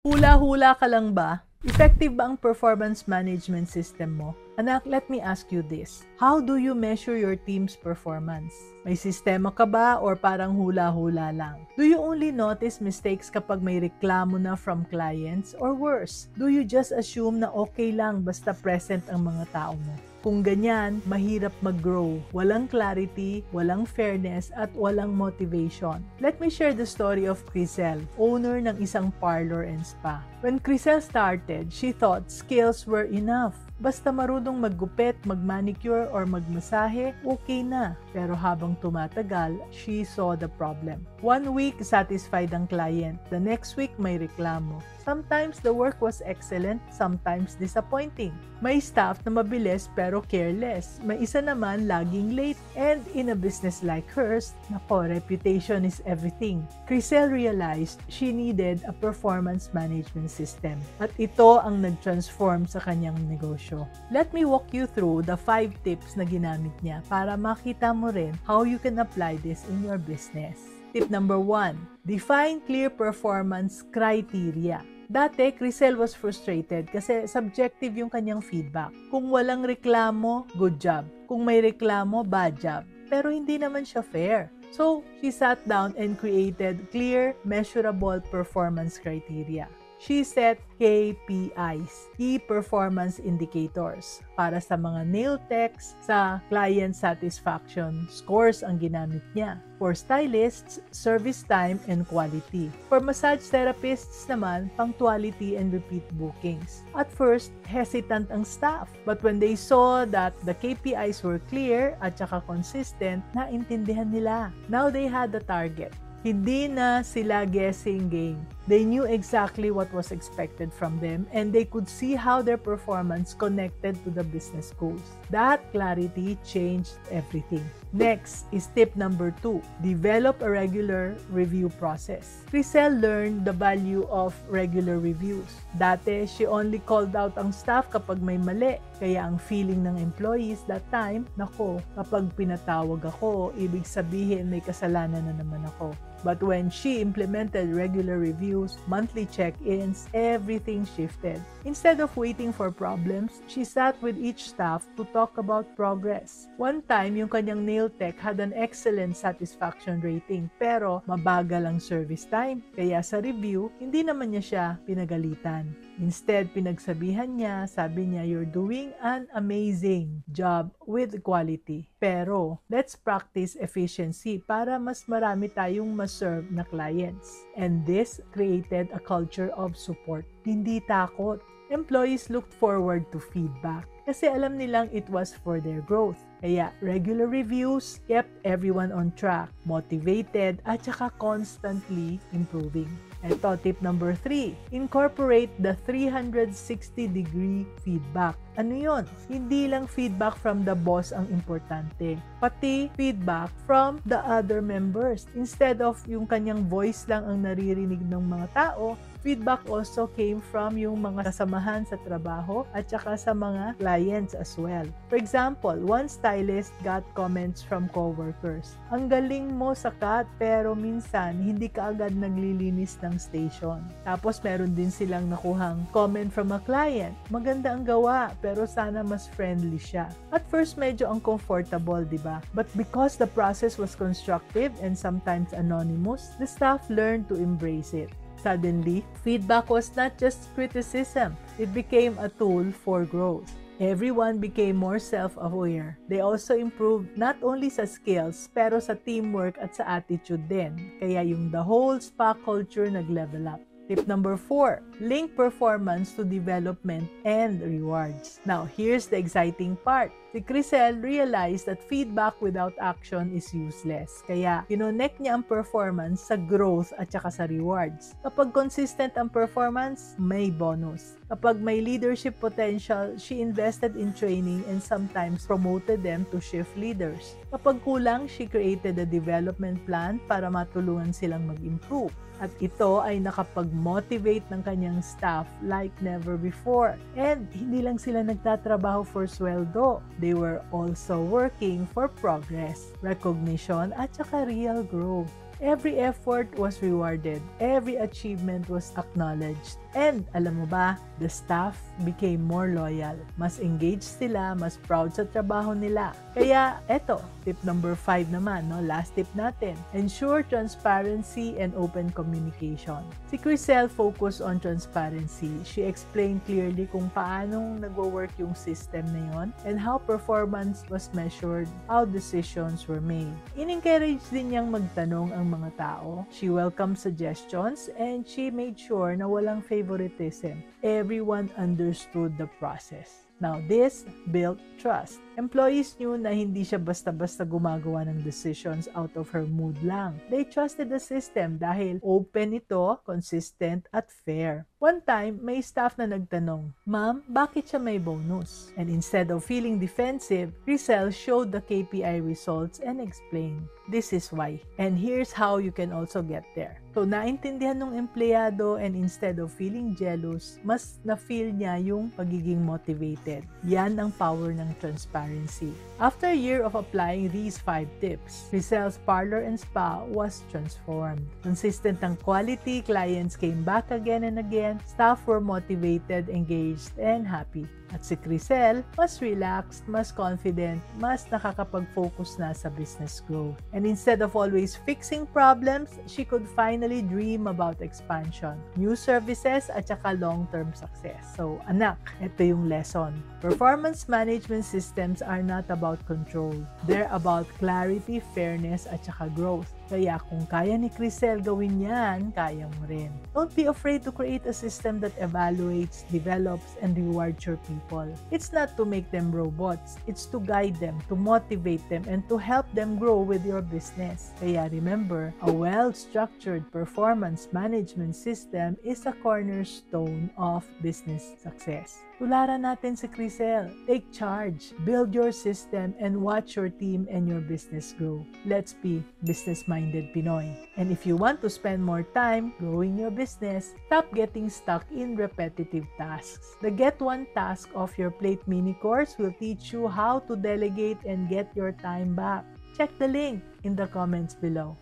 Hula-hula ka lang ba? Effective ba ang performance management system mo? Anak, let me ask you this. How do you measure your team's performance? May sistema ka ba or parang hula-hula lang? Do you only notice mistakes kapag may reklamo na from clients or worse? Do you just assume na okay lang basta present ang mga tao mo? Kung ganyan, mahirap mag-grow. Walang clarity, walang fairness, at walang motivation. Let me share the story of Crisel, owner ng isang parlor and spa. When Crisel started, she thought skills were enough. Basta marunong maggupit, magmanicure, or magmasahe, okay na. Pero habang tumatagal, she saw the problem. 1 week, satisfied ang client. The next week, may reklamo. Sometimes the work was excellent, sometimes disappointing. May staff na mabilis pero careless. May isa naman laging late. And in a business like hers, nako, reputation is everything. Crisel realized she needed a performance management system. At ito ang nag-transform sa kanyang negosyo. Let me walk you through the 5 tips na ginamit niya para makita mo rin how you can apply this in your business. Tip number 1, define clear performance criteria. Dati, Crisel was frustrated kasi subjective yung kanyang feedback. Kung walang reklamo, good job. Kung may reklamo, bad job. Pero hindi naman siya fair. So, she sat down and created clear, measurable performance criteria. She set KPIs, Key Performance Indicators, para sa mga nail techs, sa client satisfaction scores ang ginamit niya. For stylists, service time and quality. For massage therapists naman, punctuality and repeat bookings. At first, hesitant ang staff. But when they saw that the KPIs were clear at saka consistent, naintindihan nila. Now they had the target. Hindi na sila guessing game. They knew exactly what was expected from them and they could see how their performance connected to the business goals. That clarity changed everything. Next is tip number 2, develop a regular review process. Crisel learned the value of regular reviews. Dati, she only called out ang staff kapag may mali. Kaya ang feeling ng employees that time, nako, kapag pinatawag ako, ibig sabihin may kasalanan na naman ako. But when she implemented regular reviews, monthly check-ins, everything shifted. Instead of waiting for problems, she sat with each staff to talk about progress. One time, yung kanyang nail tech had an excellent satisfaction rating, pero mabagal ang service time. Kaya sa review, hindi naman niya siya pinagalitan. Instead, pinagsabihan niya, sabi niya, you're doing an amazing job with quality. Pero, let's practice efficiency para mas marami tayong ma-serve na clients. And this created a culture of support. Hindi takot. Employees looked forward to feedback kasi alam nilang it was for their growth. Kaya regular reviews kept everyone on track, motivated, at saka constantly improving. Ito, tip number 3, incorporate the 360-degree feedback. Ano yon? Hindi lang feedback from the boss ang importante, pati feedback from the other members. Instead of yung kanyang voice lang ang naririnig ng mga tao, feedback also came from yung mga kasamahan sa trabaho at saka sa mga clients as well. For example, one stylist got comments from coworkers. Ang galing mo sa cut pero minsan hindi ka agad naglilinis ng station. Tapos meron din silang nakuhang comment from a client. Maganda ang gawa pero sana mas friendly siya. At first medyo uncomfortable, di ba? But because the process was constructive and sometimes anonymous, the staff learned to embrace it. Suddenly, feedback was not just criticism. It became a tool for growth. Everyone became more self-aware. They also improved not only sa skills, pero sa teamwork at sa attitude din. Kaya yung the whole spa culture nag-level up. Tip number 4, link performance to development and rewards. Now, here's the exciting part. Si Crisel realized that feedback without action is useless. Kaya, kinonect niya ang performance sa growth at saka sa rewards. Kapag consistent ang performance, may bonus. Kapag may leadership potential, she invested in training and sometimes promoted them to shift leaders. Kapag kulang, she created a development plan para matulungan silang mag-improve. At ito ay nakapag-motivate ng kanyang staff like never before. And hindi lang sila nagtatrabaho for sweldo. They were also working for progress, recognition, at saka real growth. Every effort was rewarded. Every achievement was acknowledged. And alam mo ba, the staff became more loyal. Mas engaged sila, mas proud sa trabaho nila. Kaya eto, tip number 5 naman, no? Last tip natin. Ensure transparency and open communication. Si Crisel focused on transparency. She explained clearly kung paano nagwo-work yung system na yon and how performance was measured, how decisions were made. In-encourage din niyang magtanong ang mga tao. She welcomed suggestions and she made sure na walang favoritism. Everyone understood the process. Now, this built trust. Employees knew na hindi siya basta-basta gumagawa ng decisions out of her mood lang. They trusted the system dahil open ito, consistent, at fair. One time, may staff na nagtanong, "Ma'am, bakit siya may bonus?" And instead of feeling defensive, Crisel showed the KPI results and explained, "This is why. And here's how you can also get there." So, naintindihan ng empleyado and instead of feeling jealous, mas na-feel niya yung pagiging motivated. Yan ang power ng transparency. After a year of applying these 5 tips, Crisel's parlor and spa was transformed. Consistent ang quality, clients came back again and again, staff were motivated, engaged, and happy. At si Crisel, mas relaxed, mas confident, mas nakakapag-focus na sa business growth. And instead of always fixing problems, she could finally dream about expansion, new services, at saka long-term success. So, anak, ito yung lesson. Performance management systems are not about control. They're about clarity, fairness, at saka growth. Kaya kung kaya ni Crisel gawin yan, kaya mo rin. Don't be afraid to create a system that evaluates, develops, and rewards your people. It's not to make them robots. It's to guide them, to motivate them, and to help them grow with your business. Kaya remember, a well-structured performance management system is a cornerstone of business success. Tularan natin si Crisel. Take charge, build your system, and watch your team and your business grow. Let's be business-minded Pinoy. And if you want to spend more time growing your business, stop getting stuck in repetitive tasks. The Get One Task Off Your Plate mini course will teach you how to delegate and get your time back. Check the link in the comments below.